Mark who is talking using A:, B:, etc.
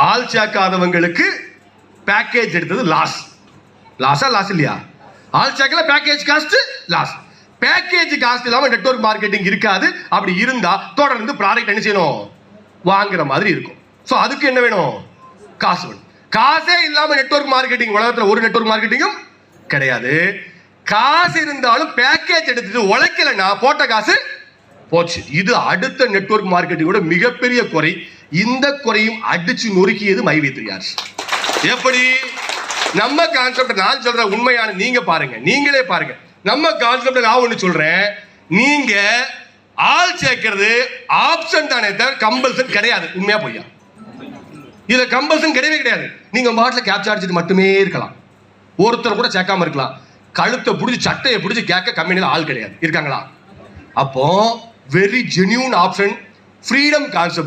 A: ஆள் சேர்க்காதவங்களுக்கு பேக்கேஜ் எடுத்தது லாஸ் இல்லையா? ஆள் சேர்க்கல package cost loss. Package cost இல்லாம நெட்வொர்க் மார்க்கெட்டிங் இருக்காது. அப்படி இருந்தா தொடர்ந்து ப்ராடக்ட் என்ன செய்யணும்? வாங்குற மாதிரி இருக்கும். சோ அதுக்கு என்ன வேணும்? காசு வேணும். காசே இல்லாம நெட்வொர்க் மார்க்கெட்டிங் உலகத்துல ஒரு நெட்வொர்க் மார்க்கெட்டிங்கும் கிடையாது. காசு இருந்தாலும் பேக்கேஜ் எடுத்துட்டு உழைக்கலன்னா போட்ட காசு போச்சு. இது அடுத்த நெட்வொர்க் மார்க்கெட்டிங்கோட மிகப்பெரிய குறை. இந்த குறையும் அடிச்சு நொறுக்கியது மைவேத்திரியார். எப்படி நம்ம கான்செப்ட் நான் சொல்ற உண்மையான நீங்க பாருங்க, நீங்களே பாருங்க. நம்ம கான்செப்ட் நான் ஒண்ணு சொல்றேன், நீங்க ஆள் சேர்க்கிறது ஆப்ஷன் தானே தவிர கம்பல்சன் கிடையாது. உண்மையா பொய்யா? இதுல கம்பல்சன் கிடையவே கிடையாது. நீங்க மாட்டில் கேப்சா அடிச்சுட்டு மட்டுமே இருக்கலாம். ஒருத்தர் கூட சேர்க்காம இருக்கலாம். கழுத்தை பிடிச்சி சட்டையை பிடிச்சி கேட்க கம்பெனியில் ஆள் கிடையாது. இருக்காங்களா? அப்போ very genuine option freedom concept